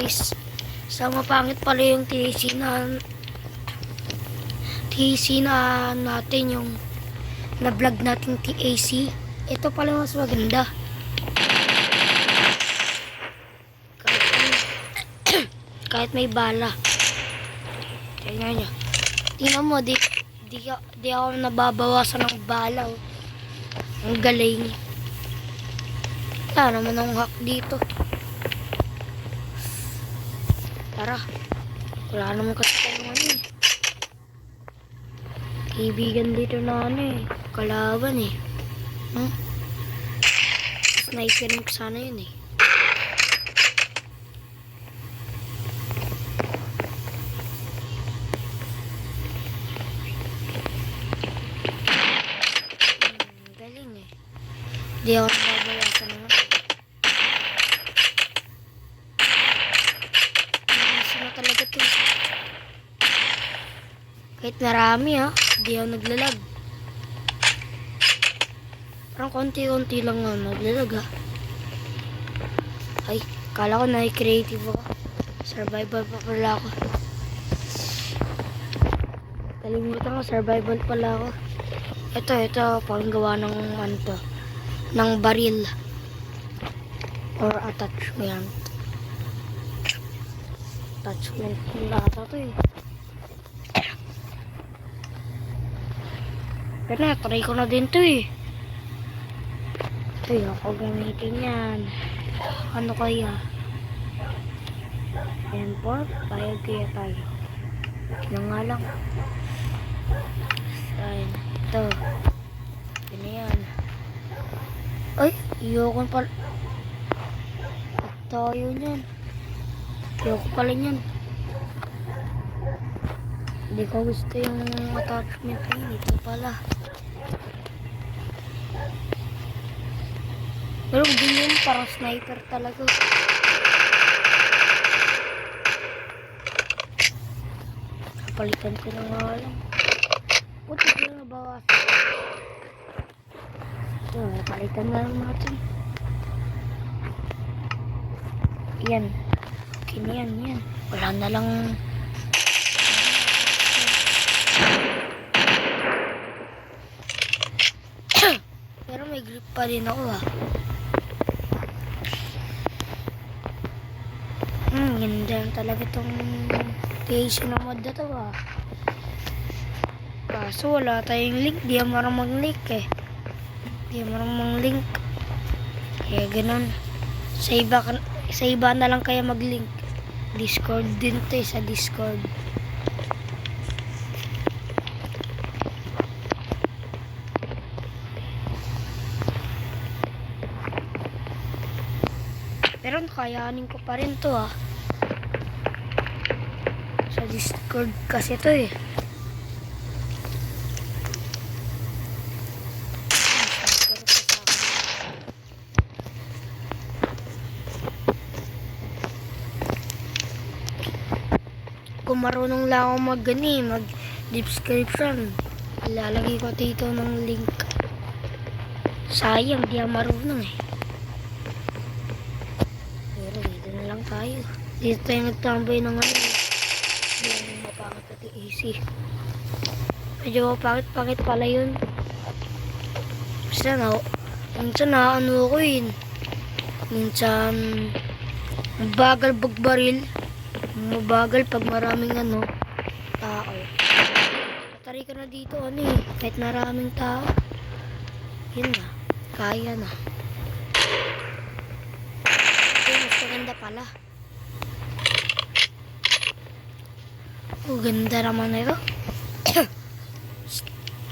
guys, sa mapangit pala yung TAC na natin, yung na vlog natin TAC. Ito pala mas maganda. Kahit may bala. Tingnan nyo. Tingnan mo, di ako nababawasan ng bala. Oh. Ang galing. Wala naman ang hack dito. Tara. Wala naman kasi tanungan yun. Kaibigan dito na kalaban Sniper mo sana yun galing Di ako nababawasan naman. Talaga to. Kahit marami di ako naglalag. Parang konti-konti lang naglalag Ay, kala ko na-creative ako. Survival pa pala ako. Kalimutan ko, survival pala ako. Ito, pang gawa ng ng baril. Or attachment. Attachment yung lahat ito Pero try ko na din to Ito ako gamitin yan. Ano kaya? Import, bayad kaya tayo. Ito nga lang. Ayan, ito. Ito yan. Ay, iyoko pala. Tayo yan. Ayoko pala niyan. Hindi ko gusto yung attachment ito pala. Pero hindi yun, parang sniper talaga. Kapalitan ko na nga lang. Puti ko na bawas. Ito, palitan na lang natin. Yan. Yan. Wala na lang. Pero may grip pa rin ako ganda talaga tong TAC na mod na to Kaso wala tayong link. Di marang mag-link Di marang mag-link. Kaya ganun. Sa iba na lang kaya mag-link. Discord din to sa Discord. Pero nakayanin ko pa rin to sa Discord kasi to Kung marunong lang ako mag-description, ilalagay ko dito ng link. Sayang, di ako marunong Pero dito na lang tayo. Dito tayo nagtambay ng yung mapangit na TAC. Medyo mapangit pala yun. Minsan ko minsan mabagal bagbaril. Mabagal pag maraming tao. Tari ka na dito kahit maraming tao. Yun kaya na. Mas maganda pala. Ganda naman na ito.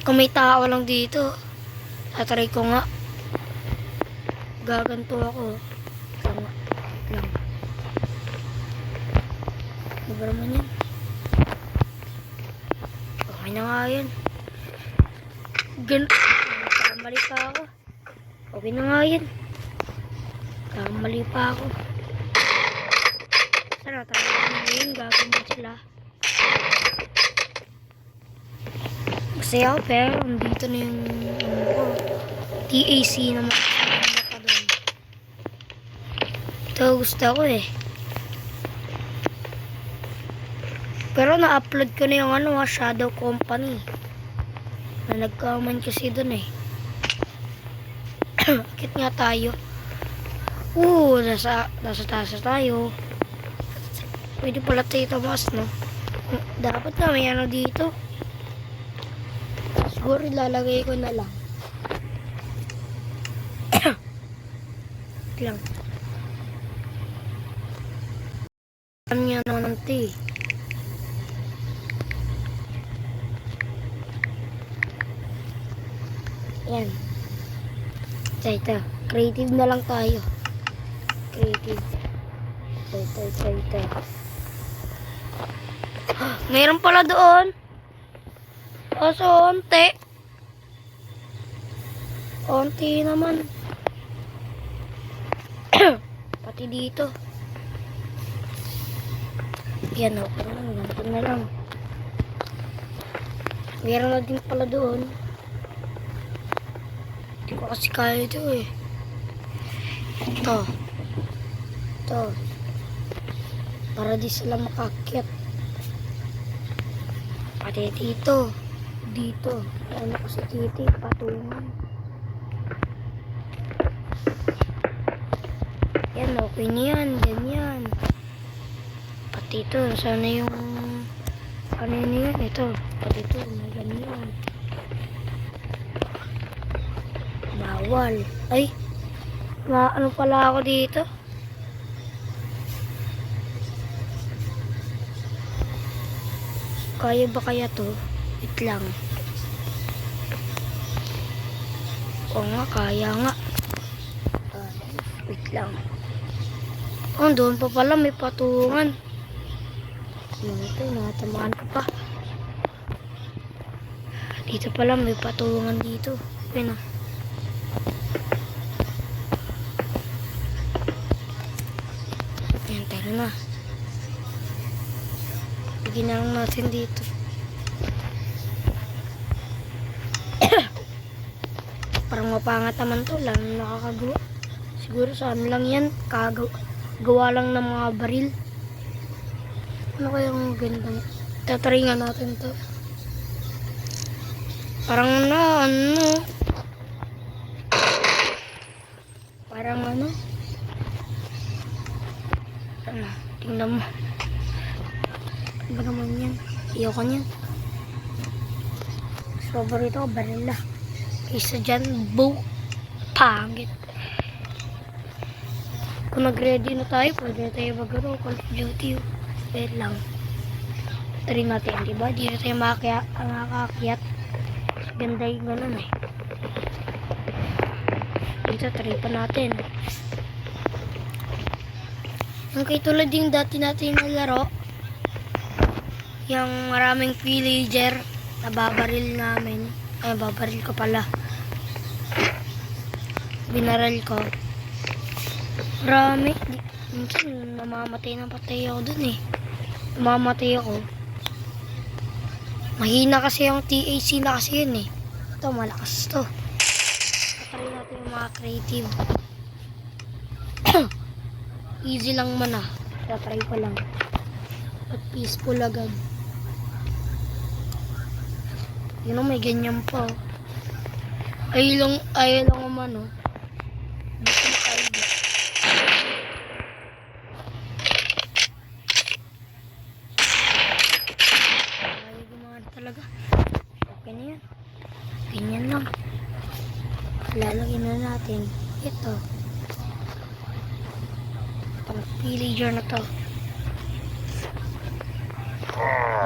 Kung may tao lang dito, tatry ko nga. Gaganto ako. Lang. Ano ba naman yan? Okay na nga yan. Kamali pa ako. Okay na nga yan. Kamali pa ako. Sana tayo ngayon. Gagawin sila. Masaya ako pero dito na yung TAC na mata doon. Ito gusto ko Pero na-upload ko na yung Shadow Company. Na nag-comment kasi dun eh. Akit nga tayo. Nasa taas tayo. Pwede pala tayo tumaas, no? Dapat na may dito. Siguro ilalagay ko na lang. Lang. Alam niya naman ito eh. Yan. Ito. Creative na lang tayo. Creative. Ito. Meron pala doon. Kaso onti. Onti naman. Pati dito. Yan, okay lang. Ganito na lang. Meron na din pala doon. Hindi ko kasi kaya ito eh. Ito. Para di sila makakyat. Pati dito. Ano kasi dito patungan. Yan, okay niyan. Ganyan. Pati ito. Sana yung ano yun? Ito. Pati ito. May ganyan. Bawal. Ay. Ano pala ako dito? Kaya ba kaya to? Wait lang. Oo nga, kaya nga. Wait lang. Doon pa pala may patungan. Ito, natamaan ko pa. Dito pala may patungan dito. Ayun na. Ayan, tayo na. Bigyan na lang natin dito. Parang mapangat naman to. Lalo nakakagawa. Siguro sa ano lang yan. Gawa lang ng mga baril. Ano kayang gandang? Tatry nga natin to. Parang Parang tingnan mo. Ano ba naman yan? Ayoko niyan. Favorito ko, barila. Isa dyan, bow. Pangit. Kung nag-ready na tayo, pwede tayo mag-Call of Duty. Wait lang. Try natin, diba? Di na tayo makakakyat. Ganda yung ganun eh. Dito, try pa natin. Okay, tulad yung dati natin nalaro. Yung maraming villager na babaril namin. Ay, babaril ko pala. Binaral ko. Marami. Minsan, namamatay na patay ako dun eh. Namamatay ako. Mahina kasi yung TAC na kasi yun eh. Ito, malakas to. Try natin yung mga creative. Easy lang man ah. Try ko lang. At peaceful agad. Yun o, may ganyan pa. Ayaw lang naman o. Gusto makaibig. Ayaw gumana talaga. Okay na yan. Ganyan lang. Lalagyan na natin. Ito. Pang villager na to.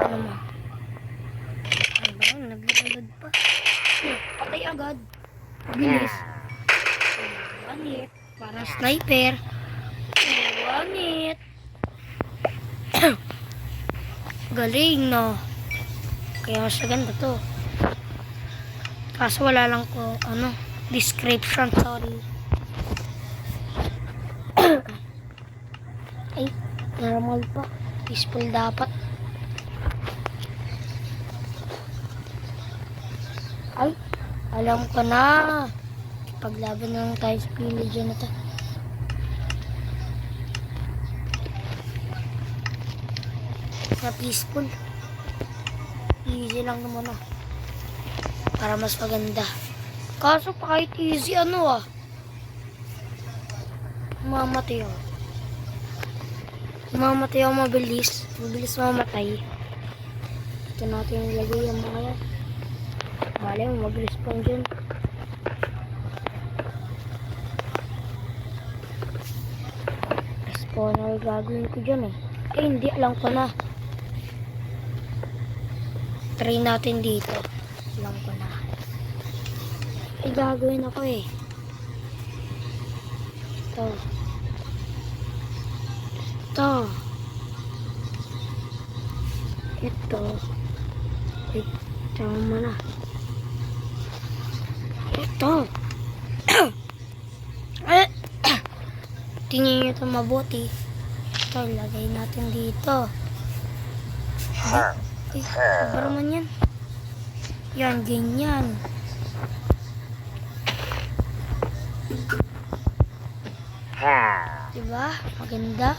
Ano mo? Naglalad pa. Patay agad. Bilis. Wanit. Parang sniper. Wanit. Galing, no? Kaya mas ganda to. Kaso wala lang ko, description, sorry. Ay, normal pa. Peaceful dapat. Ay, alam ko na. Paglaban na lang tayo sa villager na to. Na peaceful. Easy lang naman para mas maganda. Kaso pa kahit easy mamatay ako. Mamatay ako mabilis. Mabilis mamatay. Ito natin ilagay yung mga yan. Malay mo mag-respawn dyan. Spawner gagawin ko dyan hindi, alam ko na. Try natin dito. Alam ko na. Gagawin ako Ito. Ito. Tama na. Ito. Tingnan nyo ito mabuti. Ito, ilagay natin dito. Ano naman yan? Yan, ganyan. Diba? Maganda.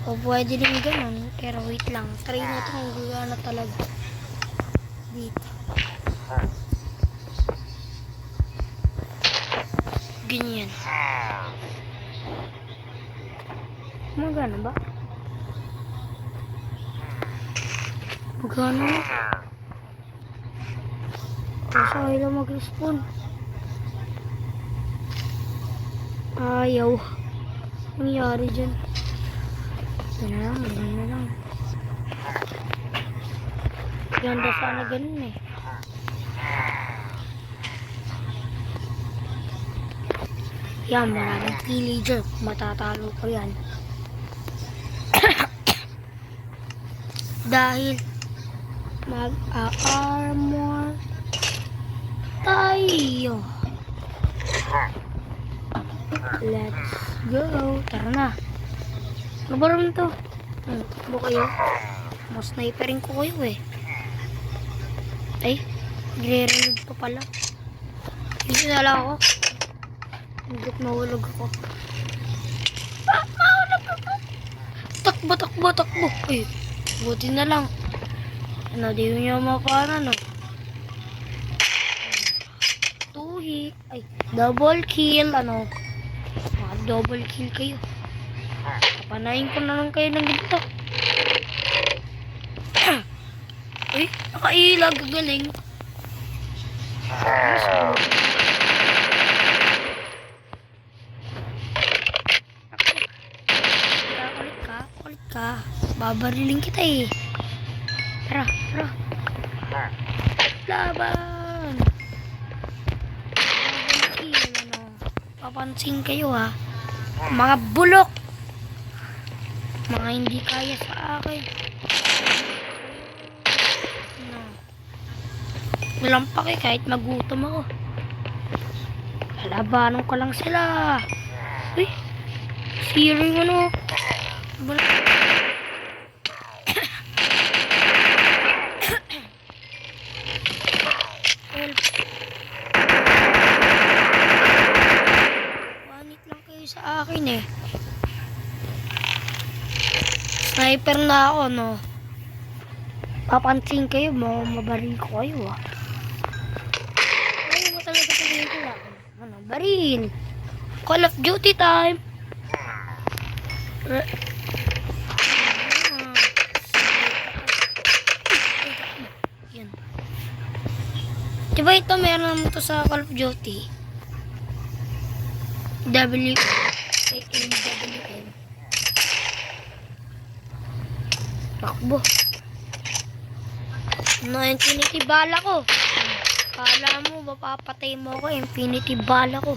O pwede din ganun. Pero wait lang. Try natin kung gagana talaga. Dito. Ganyan. Magana ba? Magana. Kasi ayaw mag-respawn. Ayaw. Nangyari dyan. Yan na lang. Ganda sana ganun Yan, maraming villager. Matatalo ko yan. Dahil mag-armor tayo. Let's go. Tara na. Ano ba naman to? Takbo kayo. Mas sniperin ko kayo Ay, nire-reload pa pala. Dito na lang ako. Hanggat mahulog ako. Takbo. Ay, buti na lang. Di nyo mapana, 2 hit. Ay, double kill, double kill kayo. Panayin ko na lang kayo ng ganito. Uy, nakailag, galing. Kulit ka. Babariling kita Tara. Laban. Papansin kayo mga bulok. Mga hindi kaya sa akin. Walang pake kahit magutom ako. Lalabanan ko lang sila. Uy, searing Wanit lang kayo sa akin Sniper na ako Papansin kayo, mabaril ko kayo Ayaw mo talaga sabihin ko lang. Baril. Call of Duty time. Yan. Diba ito meron naman ito sa Call of Duty? WM. Takbo. Infinity bala ko. Kala mo, mapapatay mo ako. Infinity bala ko.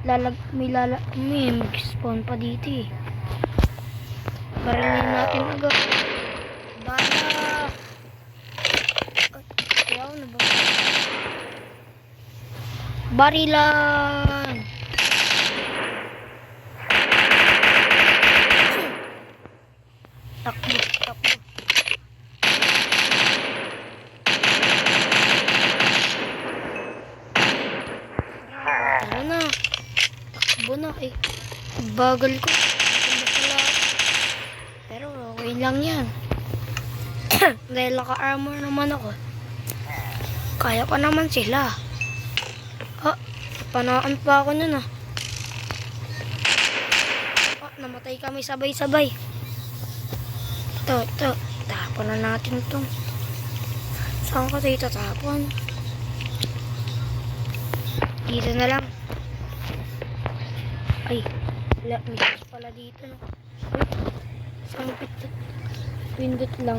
May mag-spawn pa dito Barilin natin agad. Bala. Ayaw na ba? Barilan. Takbo. Tara na. Takbo na Bagal ko. Takbo pala. Okay lang yan. Dahil naka-armor naman ako. Kaya ko naman sila. Ah, panaan pa ako nun ah. Ah, namatay kami sabay-sabay. Ito. Tapon na natin ito. Saan ko ito tapon? Dito na lang. Ay, wala. May pala dito no. Ay, sampit. Pindot lang.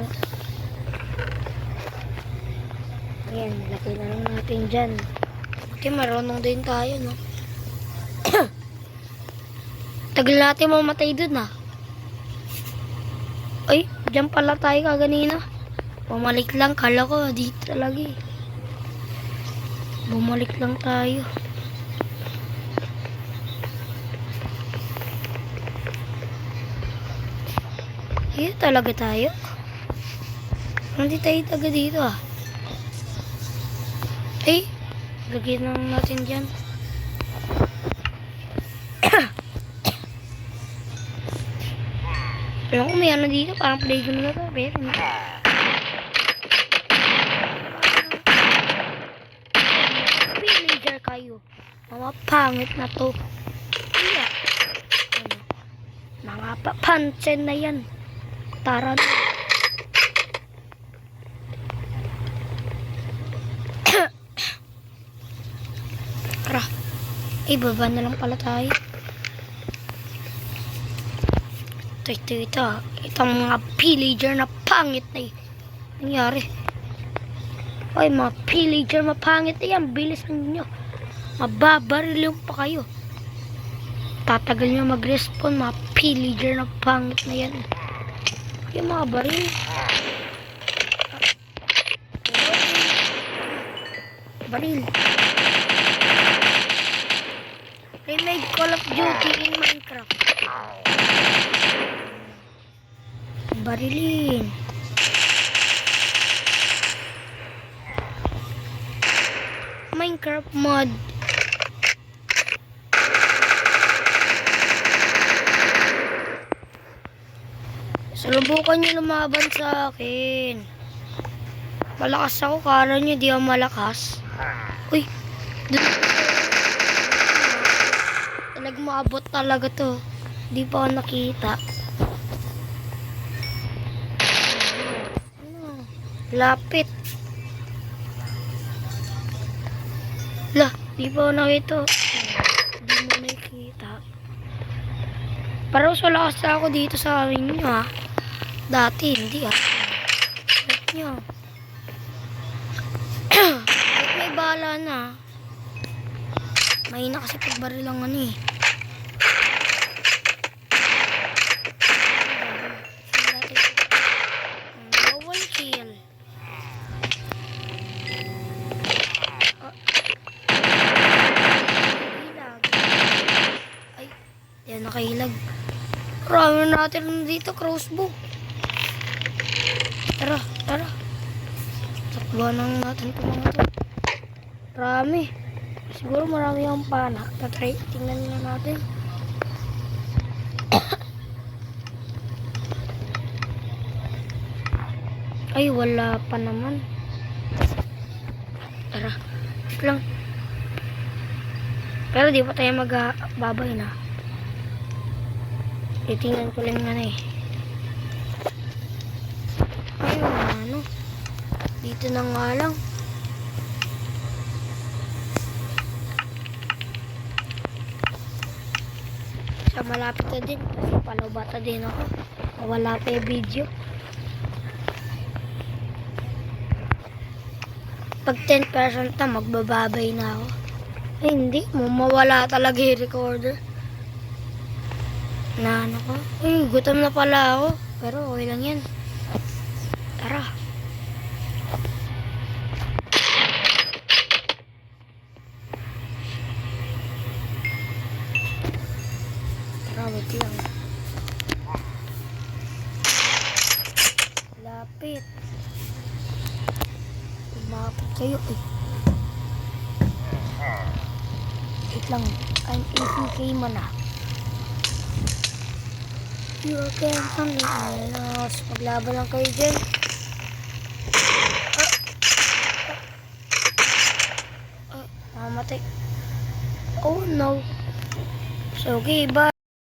Ayan, lagay na lang natin dyan. Okay, marunong din tayo, no? Tagal natin mamatay dun, ah. Ay, dyan pala tayo kaganina. Bumalik lang, kala ko dito talaga eh. Bumalik lang tayo. Dito talaga tayo. Hindi tayo taga dito ah. Ay, lagyan lang natin dyan. Alam ko may ano dito, parang playground na to. Pero hindi. Villager kayo. Mga pangit na to. Iya. Ano? Mga papansin na yan. Tara na. Tara. Baba na lang pala tayo. Ito. Itong mga pillager na pangit na nangyari. Ay, mga pillager mapangit na yan. Bilis ninyo. Mababaril pa kayo. Tatagal nyo mag-respawn. Mga pillager na pangit na yan. Yung mga baril. Baril. Remake Call of Duty in Minecraft. Barilin. Minecraft mod. Subukan nyo lumaban sa akin. Malakas ako, kala nyo di ako malakas. Uy, maabot talaga to. Di pa ako nakita. Lapit. Lah, di pa ako nakita. Di mo nakita. Parang wala kasi ako dito sa amin nyo ha. Dati hindi ha. Bakit nyo? Bakit may bala na? Mahina kasi pagbaril lang ano eh. Nakahilag. Marami natin dito crossbow. Tara. Takbuhan lang natin ito mga to. Marami. Siguro marami ang pana. Tatry, tingnan nyo natin. Ay, wala pa naman. Tara. Wait lang. Pero di pa tayo magbabay na. Titingnan ko lang nga eh. Ayun, ano. Dito na nga lang. Sa malapit na din. Kasi palabata din ako. Wala pa yung video. Pag 10% na, magbababay na ako. Ay, hindi. Mawala talaga yung recorder. Na ano ko? Uy, gutom na pala ako. Pero okay lang yan. Tara. Tara, wait lang. Lapit. Lumapit kayo eh. Wait lang. I'm AFK man ah. You can something I love. Tapos maglaban lang kayo dyan. Mamamatay. Oh no. So okay, bye.